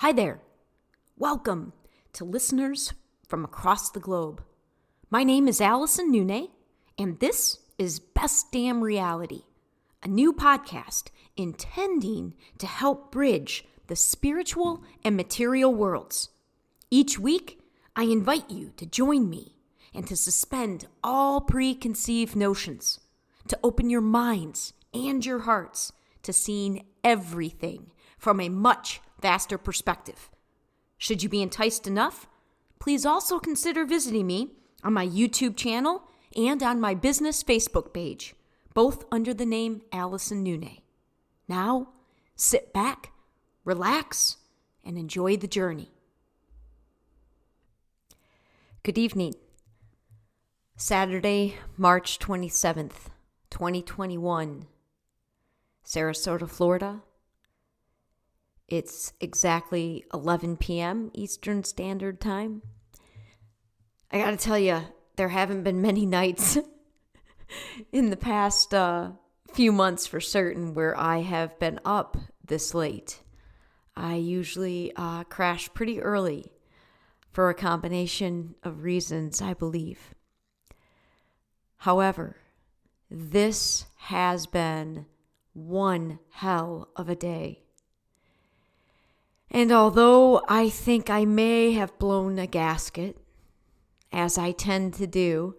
Hi there. Welcome to listeners from across the globe. My name is Allison Noune, and this is Best Damn Reality, a new podcast intending to help bridge the spiritual and material worlds. Each week, I invite you to join me and to suspend all preconceived notions, to open your minds and your hearts to seeing everything from a much vaster perspective. Should you be enticed enough, please also consider visiting me on my YouTube channel and on my business Facebook page, both under the name Allison Noune. Now, sit back, relax, and enjoy the journey. Good evening. Saturday, March 27th, 2021, Sarasota, Florida. It's exactly 11 p.m. Eastern Standard Time. I gotta tell you, there haven't been many nights in the past few months for certain where I have been up this late. I usually crash pretty early for a combination of reasons, I believe. However, this has been one hell of a day. And although I think I may have blown a gasket, as I tend to do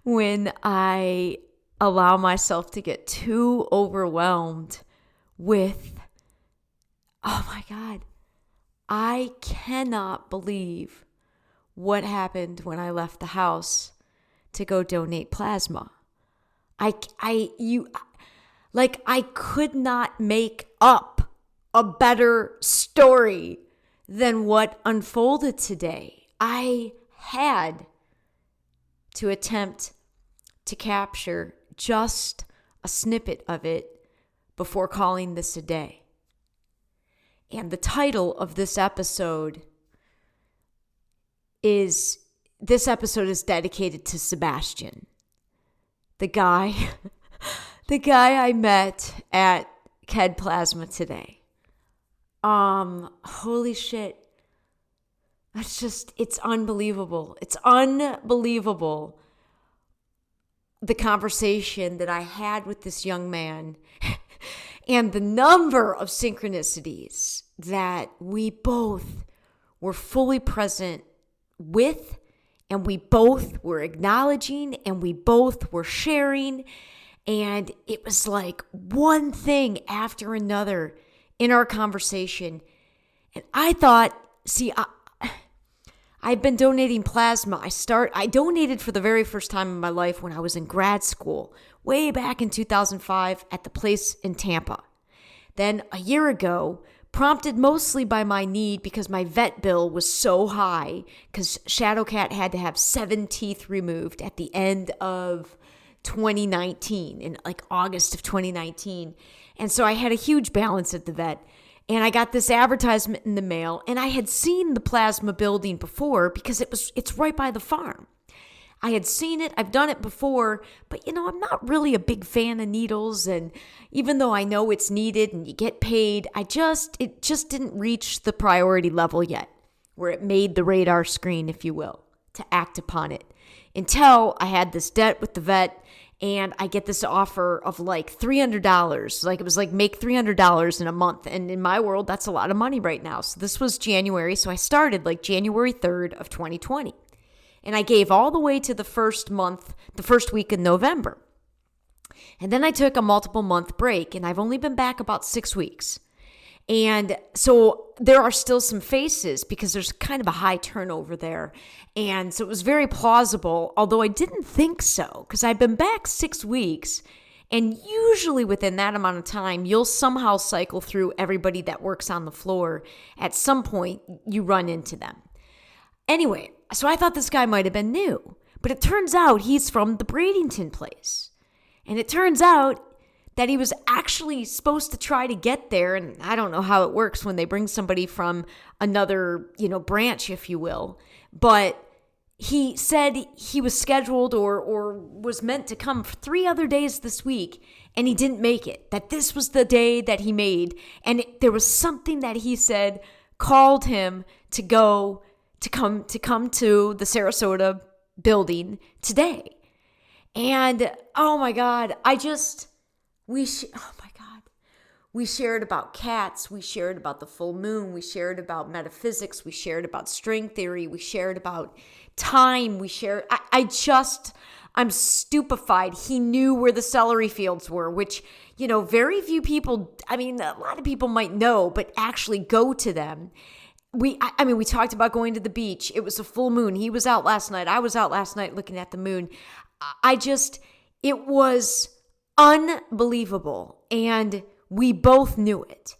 when I allow myself to get too overwhelmed with, oh my God, I cannot believe what happened when I left the house to go donate plasma. I could not make up a better story than what unfolded today. I had to attempt to capture just a snippet of it before calling this a day. And the title of this episode is dedicated to Sebastian, the guy I met at KED Plasma today. Holy shit. It's unbelievable. It's unbelievable. The conversation that I had with this young man and the number of synchronicities that we both were fully present with, and we both were acknowledging, and we both were sharing. And it was like one thing after another in our conversation. And I thought, I've been donating plasma. I donated for the very first time in my life when I was in grad school, way back in 2005 at the place in Tampa. Then a year ago, prompted mostly by my need because my vet bill was so high, because Shadowcat had to have 7 teeth removed at the end of 2019, in like August of 2019. And so I had a huge balance at the vet. And I got this advertisement in the mail, and I had seen the plasma building before because it's right by the farm. I had seen it, I've done it before, but I'm not really a big fan of needles, and even though I know it's needed and you get paid, it just didn't reach the priority level yet, where it made the radar screen, if you will, to act upon it. Until I had this debt with the vet, and I get this offer of like $300. Like it was like make $300 in a month. And in my world, that's a lot of money right now. So this was January. So I started like January 3rd of 2020. And I gave all the way to the first week in November. And then I took a multiple month break, and I've only been back about 6 weeks. And so there are still some faces because there's kind of a high turnover there. And so it was very plausible, although I didn't think so, because I've been back 6 weeks. And usually within that amount of time, you'll somehow cycle through everybody that works on the floor. At some point, you run into them. Anyway, so I thought this guy might have been new. But it turns out he's from the Bradenton place. And it turns out that he was actually supposed to try to get there. And I don't know how it works when they bring somebody from another, branch, if you will. But he said he was scheduled or was meant to come for 3 other days this week, and he didn't make it, that this was the day that he made. And there was something that he said called him to come to the Sarasota building today. And oh my God, we shared about cats, we shared about the full moon, we shared about metaphysics, we shared about string theory, we shared about time, I'm stupefied. He knew where the celery fields were, which, very few people, a lot of people might know, but actually go to them. We talked about going to the beach. It was a full moon. He was out last night. I was out last night looking at the moon. It was unbelievable. And we both knew it.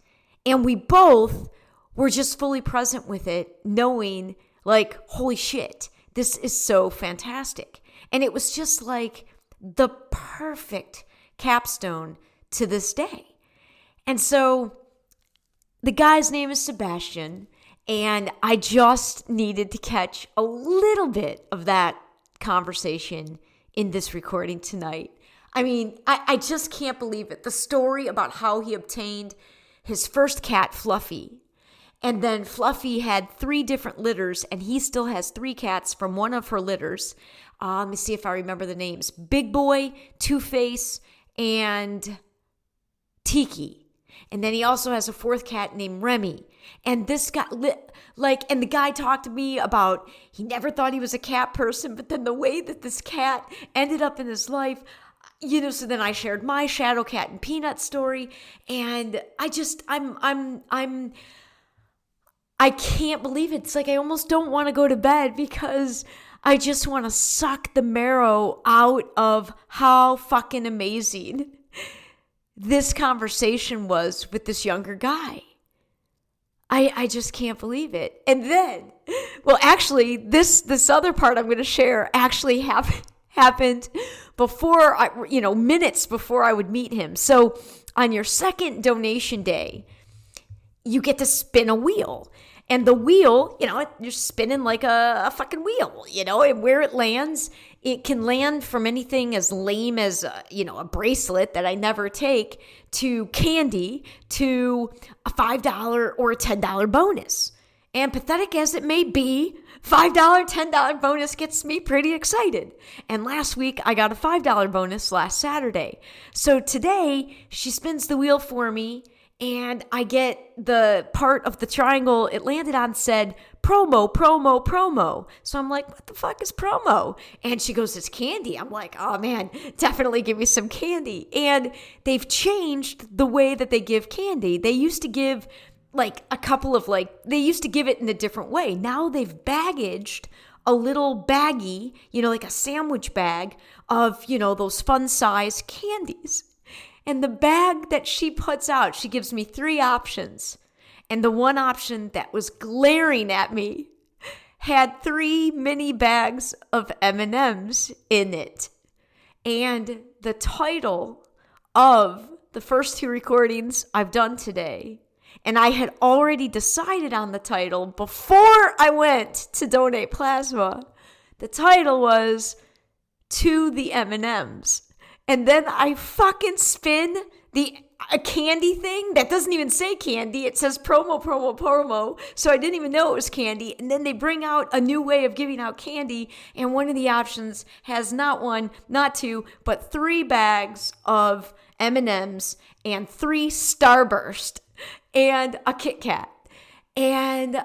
And we both were just fully present with it, knowing like, holy shit, this is so fantastic. And it was just like the perfect capstone to this day. And so the guy's name is Sebastian. And I just needed to catch a little bit of that conversation in this recording tonight. I just can't believe it. The story about how he obtained his first cat, Fluffy. And then Fluffy had 3 different litters, and he still has 3 cats from one of her litters. Let me see if I remember the names. Big Boy, Two-Face, and Tiki. And then he also has a 4th cat named Remy. And this guy, and the guy talked to me about he never thought he was a cat person, but then the way that this cat ended up in his life, so then I shared my Shadow Cat and Peanut story, and I can't believe it. It's like I almost don't want to go to bed because I just want to suck the marrow out of how fucking amazing this conversation was with this younger guy. I just can't believe it. And then, well, actually, this other part I'm going to share actually happened before, minutes before I would meet him. So on your second donation day, you get to spin a wheel. And the wheel, you're spinning like a fucking wheel, and where it lands, it can land from anything as lame as, a bracelet that I never take to candy to a $5 or a $10 bonus. And pathetic as it may be, $5, $10 bonus gets me pretty excited. And last week, I got a $5 bonus last Saturday. So today, she spins the wheel for me, and I get the part of the triangle it landed on said, promo, promo, promo. So I'm like, what the fuck is promo? And she goes, it's candy. I'm like, oh man, definitely give me some candy. And they've changed the way that they give candy. They used to give they used to give it in a different way. Now they've baggaged a little baggie, like a sandwich bag of, those fun size candies. And the bag that she puts out, she gives me 3 options. And the one option that was glaring at me had 3 mini bags of M&Ms in it. And the title of the first 2 recordings I've done today, and I had already decided on the title before I went to donate plasma. The title was To the M&Ms. And then I fucking spin a candy thing that doesn't even say candy. It says promo, promo, promo. So I didn't even know it was candy. And then they bring out a new way of giving out candy. And one of the options has not 1, not 2, but 3 bags of M&Ms and 3 Starburst and a Kit Kat. And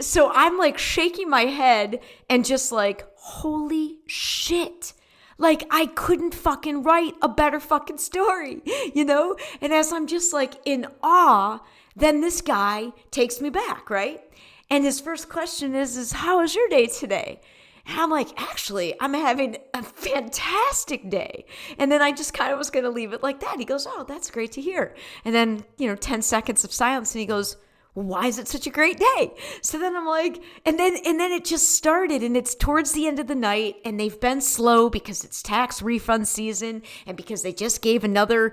so I'm like shaking my head and just like, holy shit. Like, I couldn't fucking write a better fucking story, And as I'm just like in awe, then this guy takes me back, right? And his first question is how was your day today? And I'm like, actually, I'm having a fantastic day. And then I just kind of was going to leave it like that. He goes, oh, that's great to hear. And then, 10 seconds of silence. And he goes, well, why is it such a great day? So then I'm like, and then it just started, and it's towards the end of the night, and they've been slow because it's tax refund season and because they just gave another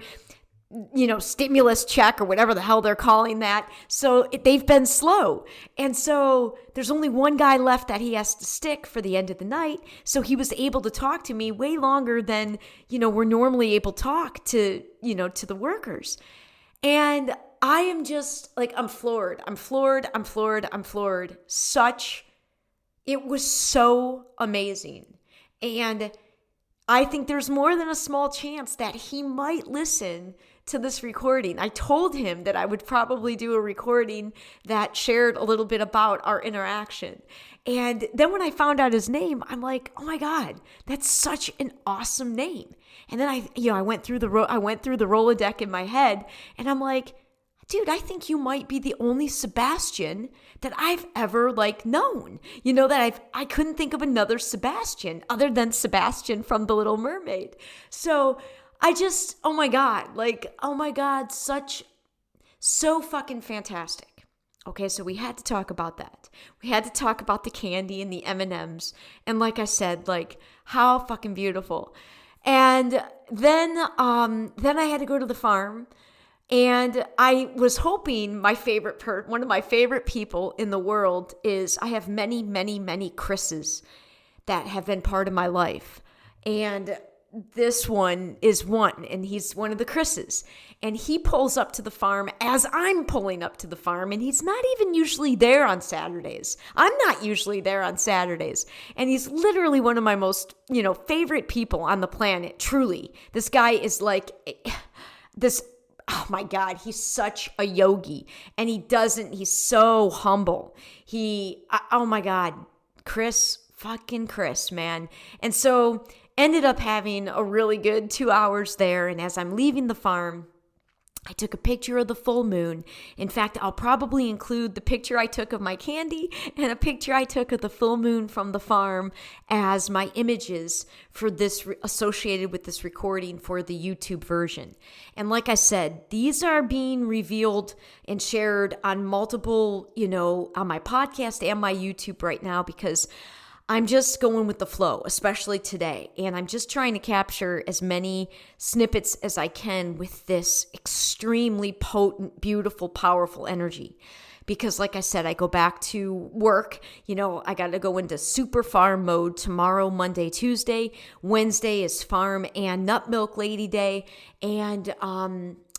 stimulus check or whatever the hell they're calling that. So they've been slow. And so there's only one guy left that he has to stick for the end of the night. So he was able to talk to me way longer than, we're normally able to talk to the workers. And I am just like, I'm floored. It was so amazing. And I think there's more than a small chance that he might listen to this recording. I told him that I would probably do a recording that shared a little bit about our interaction. And then when I found out his name, I'm like, oh my God, that's such an awesome name. And then I went through the Rolodex in my head, and I'm like, dude, I think you might be the only Sebastian that I've ever known. I couldn't think of another Sebastian other than Sebastian from The Little Mermaid. So I just, oh my God, so fucking fantastic. Okay, so we had to talk about that. We had to talk about the candy and the M&Ms. And like I said, how fucking beautiful. And then I had to go to the farm. And I was hoping one of my favorite people in the world is, I have many, many, many Chris's that have been part of my life. And this one is one, and he's one of the Chris's. And he pulls up to the farm as I'm pulling up to the farm, and he's not even usually there on Saturdays. I'm not usually there on Saturdays. And he's literally one of my most, favorite people on the planet, truly. This guy is oh my God, he's such a yogi. And he's so humble. Oh my God, fucking Chris, man. And so ended up having a really good 2 hours there. And as I'm leaving the farm, I took a picture of the full moon. In fact, I'll probably include the picture I took of my candy and a picture I took of the full moon from the farm as my images for this associated with this recording for the YouTube version. And like I said, these are being revealed and shared on multiple, on my podcast and my YouTube right now, because I'm just going with the flow, especially today. And I'm just trying to capture as many snippets as I can with this extremely potent, beautiful, powerful energy. Because like I said, I go back to work. I got to go into super farm mode tomorrow, Monday, Tuesday. Wednesday is farm and nut milk lady day. And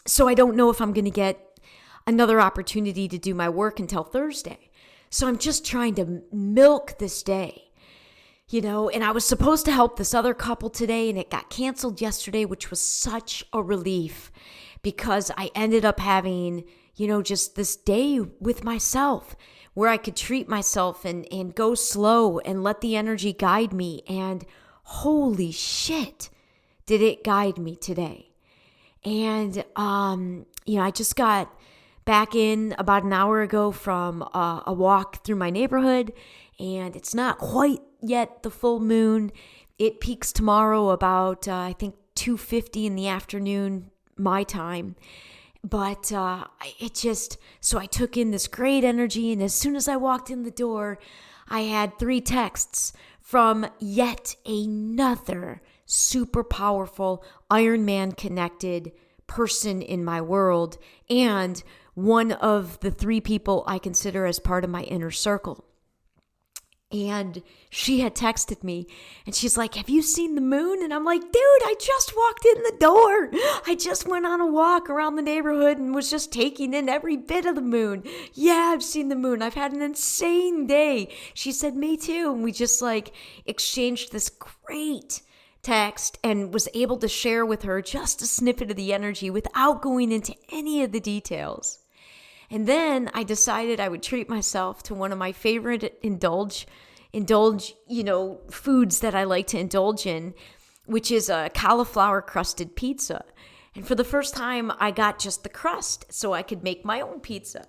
so I don't know if I'm going to get another opportunity to do my work until Thursday. So I'm just trying to milk this day. And I was supposed to help this other couple today, and it got canceled yesterday, which was such a relief, because I ended up having, just this day with myself where I could treat myself and go slow and let the energy guide me. And holy shit, did it guide me today. And, I just got back in about an hour ago from a walk through my neighborhood, and it's not quite yet the full moon. It peaks tomorrow about, I think, 2:50 in the afternoon, my time. But so I took in this great energy, and as soon as I walked in the door, I had 3 texts from yet another super powerful Iron Man connected person in my world, and one of the 3 people I consider as part of my inner circle. And she had texted me, and she's like, have you seen the moon? And I'm like, dude, I just walked in the door. I just went on a walk around the neighborhood and was just taking in every bit of the moon. Yeah, I've seen the moon. I've had an insane day. She said, me too. And we just exchanged this great text and was able to share with her just a snippet of the energy without going into any of the details. And then I decided I would treat myself to one of my favorite indulge, foods that I like to indulge in, which is a cauliflower crusted pizza. And for the first time, I got just the crust so I could make my own pizza.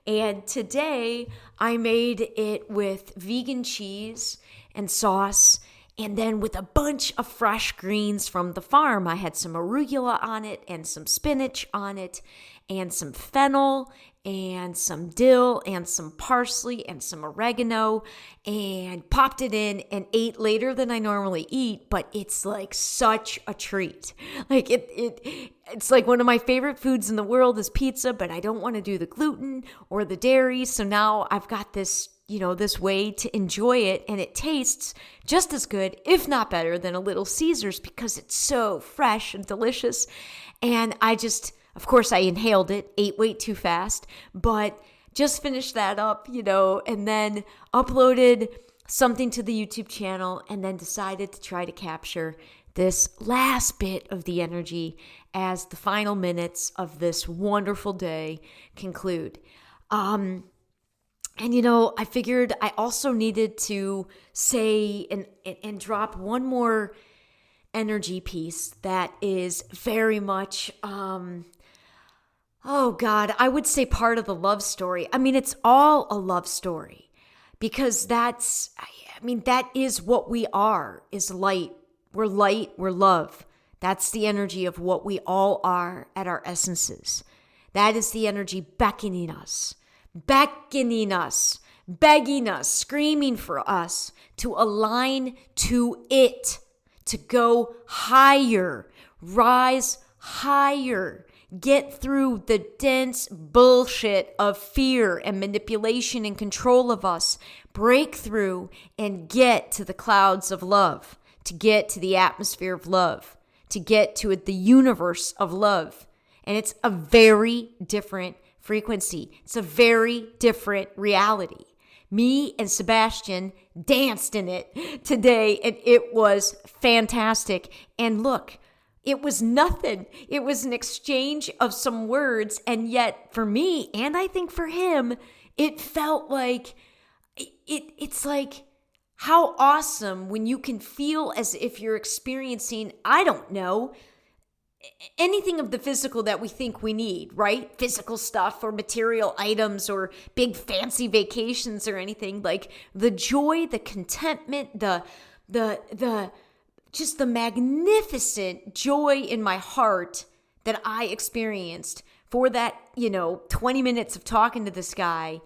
And today I made it with vegan cheese and sauce, and then with a bunch of fresh greens from the farm. I had some arugula on it and some spinach on it and some fennel and some dill and some parsley and some oregano and popped it in and ate later than I normally eat, but it's like such a treat. Like it's like one of my favorite foods in the world is pizza, but I don't want to do the gluten or the dairy. So now I've got this, this way to enjoy it, and it tastes just as good, if not better, than a Little Caesars because it's so fresh and delicious. And of course, I inhaled it, ate way too fast, but just finished that up, and then uploaded something to the YouTube channel and then decided to try to capture this last bit of the energy as the final minutes of this wonderful day conclude. And I figured I also needed to say and drop one more energy piece that is very much, I would say part of the love story. I mean, it's all a love story because that is what we are, is light. We're light, we're love. That's the energy of what we all are at our essences. That is the energy beckoning us, begging us, screaming for us to align to it, to go higher, rise higher, get through the dense bullshit of fear and manipulation and control of us, break through and get to the clouds of love, to get to the atmosphere of love, to get to the universe of love. And it's a very different frequency. It's a very different reality. Me and Sebastian danced in it today, and it was fantastic. And look, it was nothing. It was an exchange of some words, and yet for me, and I think for him, it felt like, it's like how awesome when you can feel as if you're experiencing, I don't know, anything of the physical that we think we need, right? Physical stuff or material items or big fancy vacations or anything. Like the joy, the contentment, the just the magnificent joy in my heart that I experienced for that, 20 minutes of talking to this guy.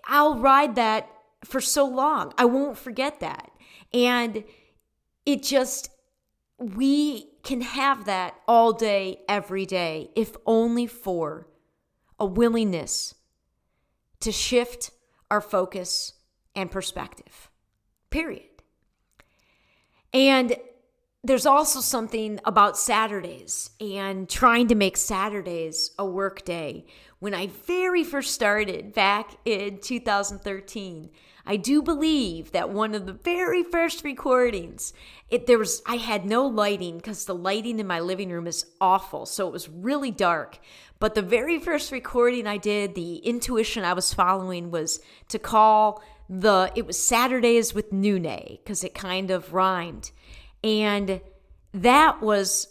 I'll ride that for so long. I won't forget that. And we can have that all day, every day, if only for a willingness to shift our focus and perspective, period. And there's also something about Saturdays and trying to make Saturdays a work day. When I very first started back in 2013, I do believe that one of the very first recordings, I had no lighting because the lighting in my living room is awful, so it was really dark. But the very first recording I did, the intuition I was following was to call it was Saturdays with Noune, because it kind of rhymed. And that was,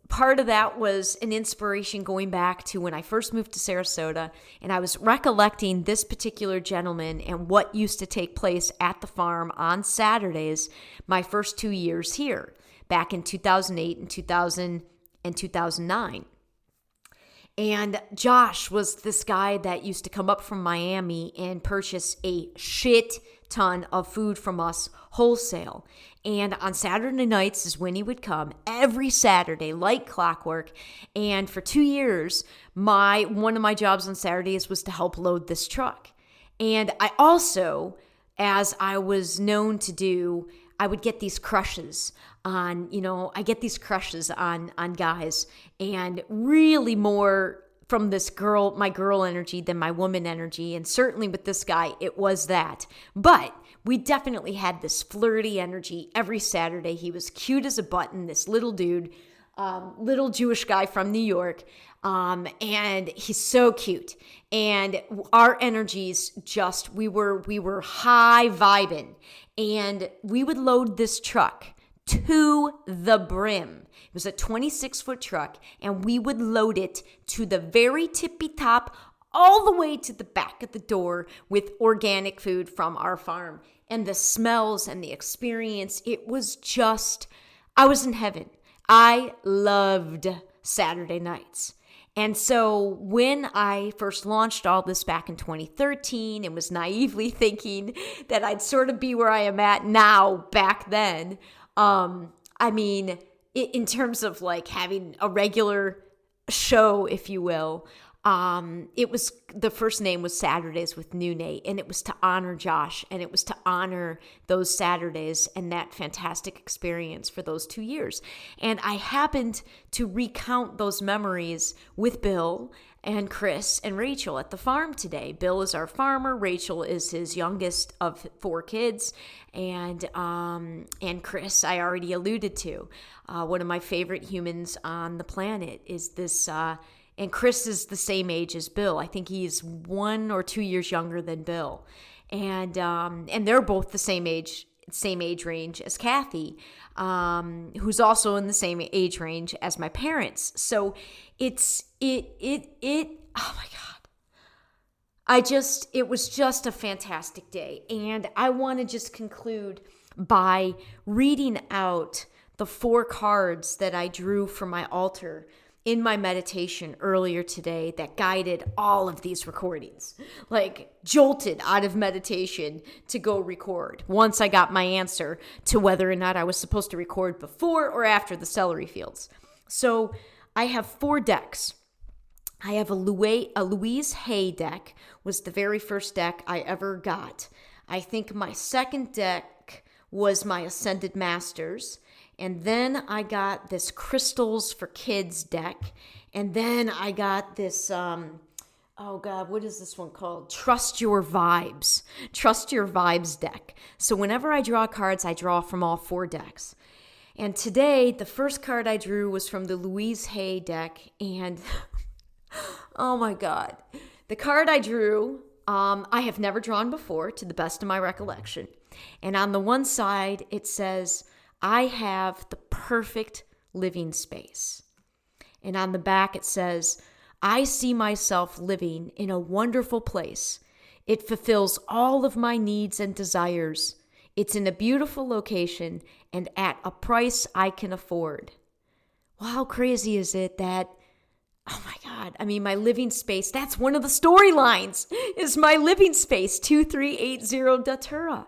part of that was an inspiration going back to when I first moved to Sarasota, and I was recollecting this particular gentleman and what used to take place at the farm on Saturdays my first 2 years here, back in 2008 and 2009. And Josh was this guy that used to come up from Miami and purchase a shit ton of food from us wholesale. And on Saturday nights is when he would come every Saturday, like clockwork. And for 2 years, one of my jobs on Saturdays was to help load this truck. And I also, as I was known to do, I would get these crushes on guys, and really more from this girl, my girl energy than my woman energy. And certainly with this guy, it was that. But we definitely had this flirty energy every Saturday. He was cute as a button, this little dude, little Jewish guy from New York. And he's so cute. And our energies we were high vibing. And we would load this truck to the brim. It was a 26-foot truck, and we would load it to the very tippy top, all the way to the back of the door with organic food from our farm. And the smells and the experience, it was just, I was in heaven. I loved Saturday nights. And so when I first launched all this back in 2013 and was naively thinking that I'd sort of be where I am at now back then, I mean, in terms of like having a regular show, if you will, it was, the first name was Saturdays with Noune, and it was to honor Josh, and it was to honor those Saturdays and that fantastic experience for those 2 years. And I happened to recount those memories with Bill and Chris and Rachel at the farm today. Bill is our farmer. Rachel is his youngest of 4 kids. And Chris, I already alluded to. One of my favorite humans on the planet is this, and Chris is the same age as Bill. I think he's 1 or 2 years younger than Bill. And they're both the same age range as Kathy, who's also in the same age range as my parents. So oh my God. It was just a fantastic day. And I want to just conclude by reading out the 4 cards that I drew from my altar in my meditation earlier today that guided all of these recordings, like jolted out of meditation to go record once I got my answer to whether or not I was supposed to record before or after the celery fields. So I have 4 decks. I have a Louise Hay deck, was the very first deck I ever got. I think my second deck was my Ascended Masters. And then I got this Crystals for Kids deck. And then I got this, what is this one called? Trust Your Vibes. Trust Your Vibes deck. So whenever I draw cards, I draw from all 4 decks. And today, the first card I drew was from the Louise Hay deck. And, oh my God. The card I drew, I have never drawn before, to the best of my recollection. And on the one side, it says, I have the perfect living space. And on the back it says, I see myself living in a wonderful place. It fulfills all of my needs and desires. It's in a beautiful location and at a price I can afford. Well, how crazy is it that, oh my God, I mean, my living space, that's one of the storylines, is my living space, 2380 Datura.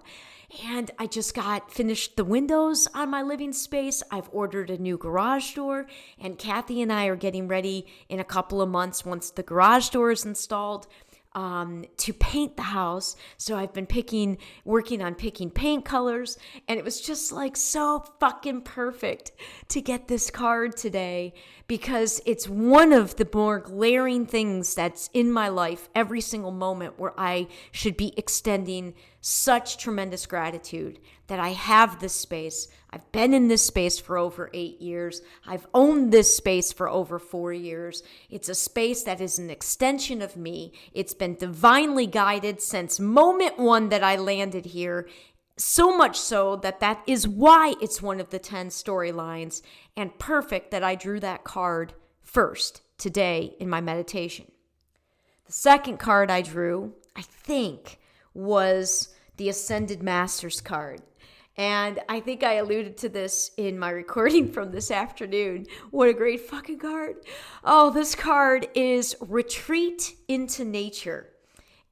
And I just got finished the windows on my living space. I've ordered a new garage door, and Kathy and I are getting ready in a couple of months once the garage door is installed to paint the house. So I've been working on picking paint colors, and it was just like so fucking perfect to get this card today because it's one of the more glaring things that's in my life every single moment where I should be extending such tremendous gratitude that I have this space. I've been in this space for over 8 years. I've owned this space for over 4 years. It's a space that is an extension of me. It's been divinely guided since moment 1 that I landed here. So much so that is why it's one of the 10 storylines, and perfect that I drew that card first today in my meditation. The second card I drew, I think, was the Ascended Masters card. And I think I alluded to this in my recording from this afternoon. What a great fucking card. Oh, this card is Retreat into Nature.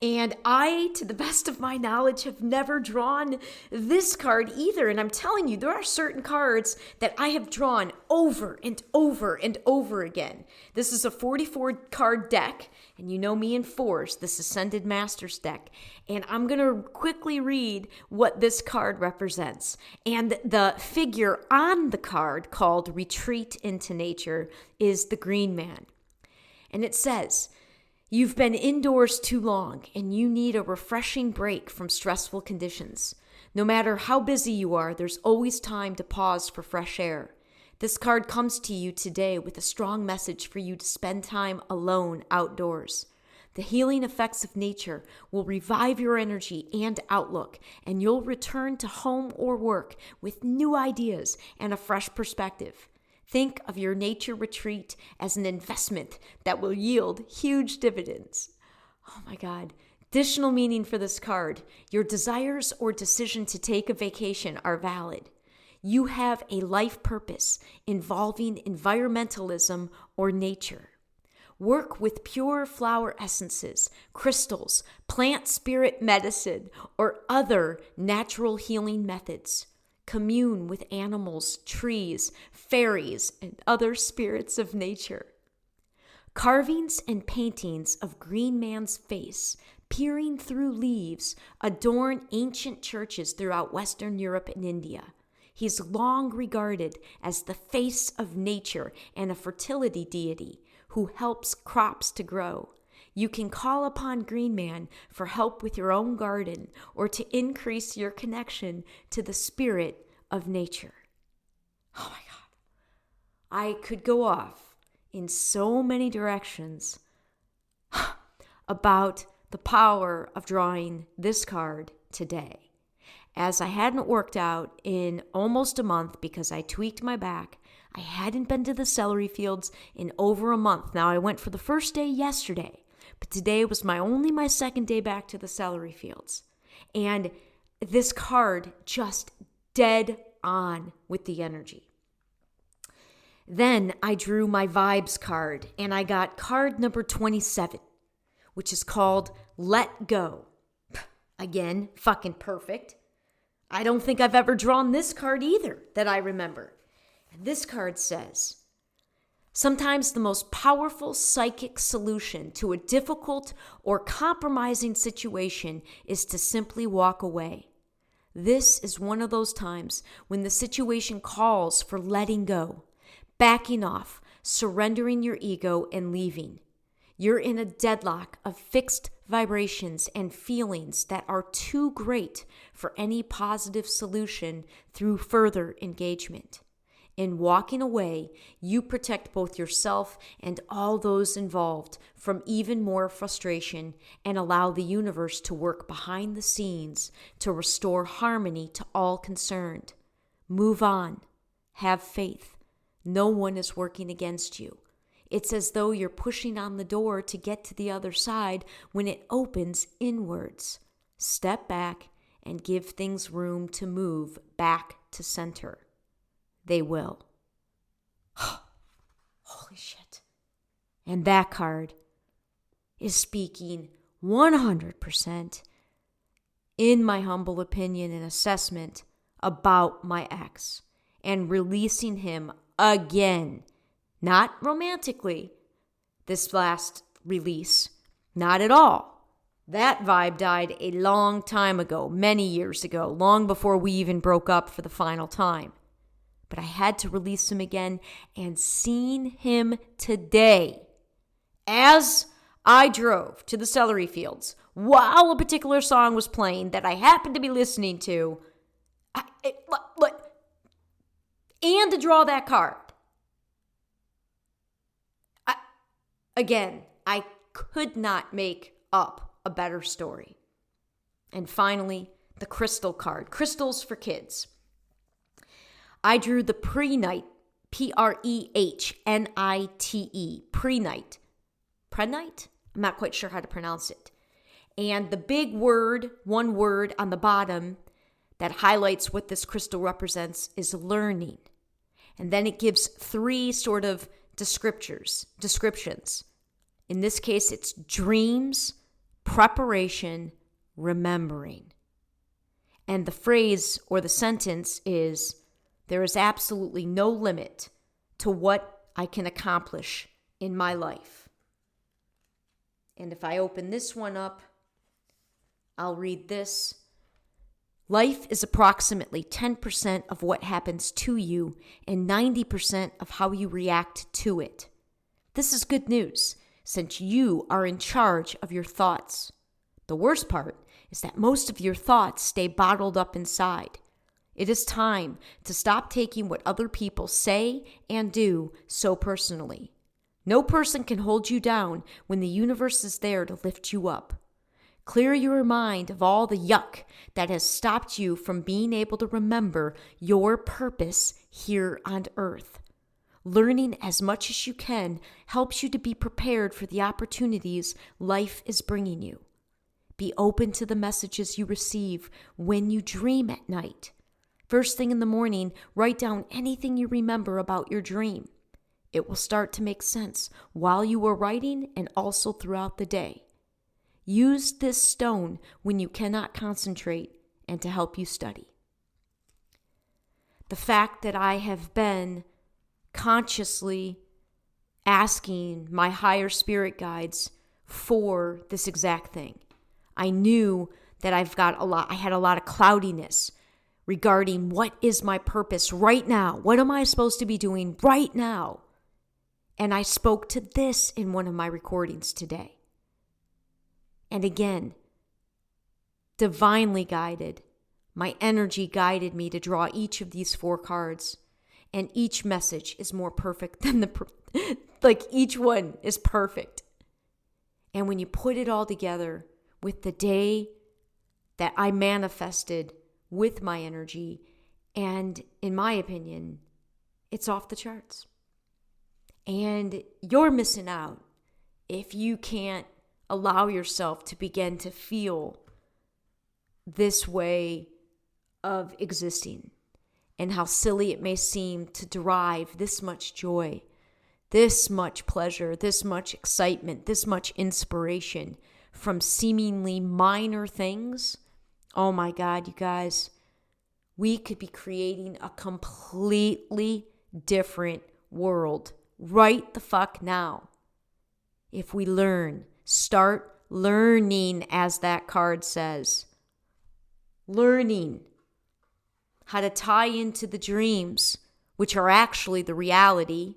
And I, to the best of my knowledge, have never drawn this card either. And I'm telling you, there are certain cards that I have drawn over and over and over again. This is a 44 card deck, and you know me in 4s, this Ascended Masters deck. And I'm going to quickly read what this card represents. And the figure on the card, called Retreat into Nature, is the Green Man. And it says, you've been indoors too long, and you need a refreshing break from stressful conditions. No matter how busy you are, there's always time to pause for fresh air. This card comes to you today with a strong message for you to spend time alone outdoors. The healing effects of nature will revive your energy and outlook, and you'll return to home or work with new ideas and a fresh perspective. Think of your nature retreat as an investment that will yield huge dividends. Oh my God. Additional meaning for this card. Your desires or decision to take a vacation are valid. You have a life purpose involving environmentalism or nature. Work with pure flower essences, crystals, plant spirit medicine, or other natural healing methods. Commune with animals, trees, fairies, and other spirits of nature. Carvings and paintings of Green Man's face, peering through leaves, adorn ancient churches throughout Western Europe and India. He's long regarded as the face of nature and a fertility deity who helps crops to grow. You can call upon Green Man for help with your own garden or to increase your connection to the spirit of nature. Oh my God. I could go off in so many directions about the power of drawing this card today. As I hadn't worked out in almost a month because I tweaked my back, I hadn't been to the celery fields in over a month. Now, I went for the first day yesterday, but today was my second day back to the celery fields. And this card just dead on with the energy. Then I drew my vibes card, and I got card number 27, which is called Let Go. Again, fucking perfect. I don't think I've ever drawn this card either that I remember. And this card says, sometimes the most powerful psychic solution to a difficult or compromising situation is to simply walk away. This is one of those times when the situation calls for letting go, backing off, surrendering your ego, and leaving. You're in a deadlock of fixed vibrations and feelings that are too great for any positive solution through further engagement. In walking away, you protect both yourself and all those involved from even more frustration and allow the universe to work behind the scenes to restore harmony to all concerned. Move on. Have faith. No one is working against you. It's as though you're pushing on the door to get to the other side when it opens inwards. Step back and give things room to move back to center. They will. Holy shit. And that card is speaking 100%, in my humble opinion and assessment, about my ex and releasing him again. Not romantically, this last release. Not at all. That vibe died a long time ago, many years ago, long before we even broke up for the final time. But I had to release him again, and seeing him today as I drove to the celery fields while a particular song was playing that I happened to be listening to, and to draw that card. I could not make up a better story. And finally, the crystal card. Crystals for kids. I drew the Prenite, Prehnite, Prenite. Prenite? I'm not quite sure how to pronounce it. And the big word, one word on the bottom that highlights what this crystal represents is learning. And then it gives three sort of descriptions. In this case, it's dreams, preparation, remembering. And the phrase or the sentence is, there is absolutely no limit to what I can accomplish in my life. And if I open this one up, I'll read this. Life is approximately 10% of what happens to you and 90% of how you react to it. This is good news, since you are in charge of your thoughts. The worst part is that most of your thoughts stay bottled up inside. It is time to stop taking what other people say and do so personally. No person can hold you down when the universe is there to lift you up. Clear your mind of all the yuck that has stopped you from being able to remember your purpose here on earth. Learning as much as you can helps you to be prepared for the opportunities life is bringing you. Be open to the messages you receive when you dream at night. First thing in the morning, write down anything you remember about your dream. It will start to make sense while you are writing and also throughout the day. Use this stone when you cannot concentrate and to help you study. The fact that I have been consciously asking my higher spirit guides for this exact thing. I knew that I had a lot of cloudiness regarding what is my purpose right now? What am I supposed to be doing right now? And I spoke to this in one of my recordings today. And again, divinely guided, my energy guided me to draw each of these 4 cards. And each message is more perfect than each one is perfect. And when you put it all together with the day that I manifested with my energy, and in my opinion, it's off the charts. And you're missing out if you can't allow yourself to begin to feel this way of existing, and how silly it may seem to derive this much joy, this much pleasure, this much excitement, this much inspiration from seemingly minor things. Oh my God, you guys, we could be creating a completely different world right the fuck now if we start learning, as that card says. Learning how to tie into the dreams, which are actually the reality.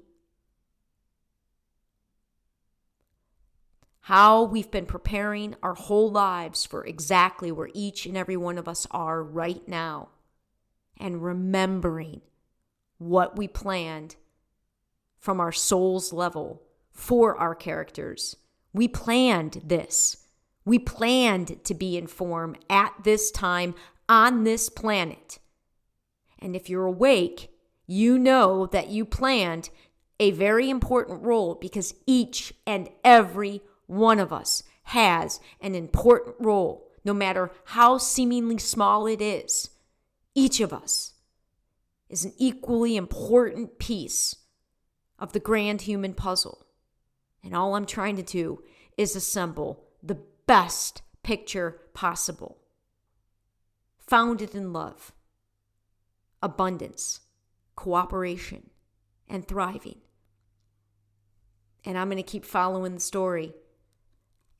How we've been preparing our whole lives for exactly where each and every one of us are right now. And remembering what we planned from our soul's level for our characters. We planned this. We planned to be in form at this time on this planet. And if you're awake, you know that you planned a very important role, because each and every one of us has an important role, no matter how seemingly small it is. Each of us is an equally important piece of the grand human puzzle. And all I'm trying to do is assemble the best picture possible, founded in love, abundance, cooperation, and thriving. And I'm going to keep following the story.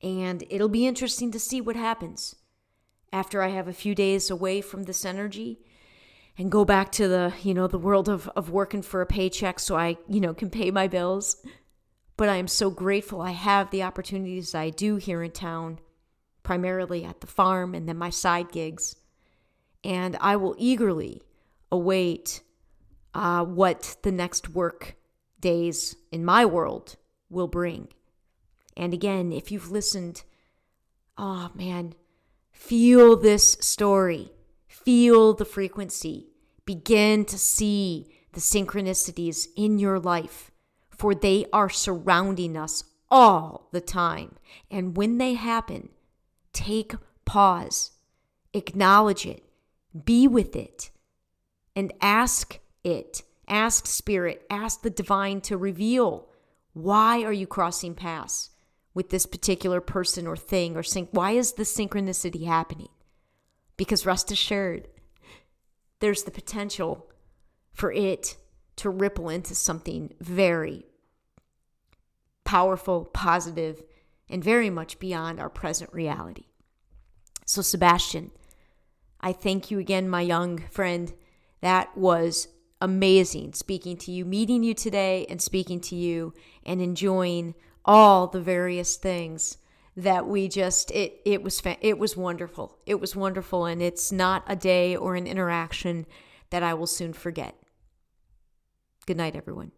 And it'll be interesting to see what happens after I have a few days away from this energy and go back to the world of working for a paycheck so I, can pay my bills. But I am so grateful I have the opportunities I do here in town, primarily at the farm and then my side gigs. And I will eagerly await what the next work days in my world will bring. And again, if you've listened, oh man, feel this story. Feel the frequency. Begin to see the synchronicities in your life, for they are surrounding us all the time. And when they happen, take pause, acknowledge it, be with it, and ask it. Ask Spirit, ask the divine to reveal, why are you crossing paths with this particular person or thing or why is this synchronicity happening? Because rest assured, there's the potential for it to ripple into something very powerful, positive, and very much beyond our present reality. So Sebastian, I thank you again, my young friend. That was amazing speaking to you, meeting you today and speaking to you and enjoying all the various things that we just, it was wonderful. It was wonderful, and it's not a day or an interaction that I will soon forget. Good night, everyone.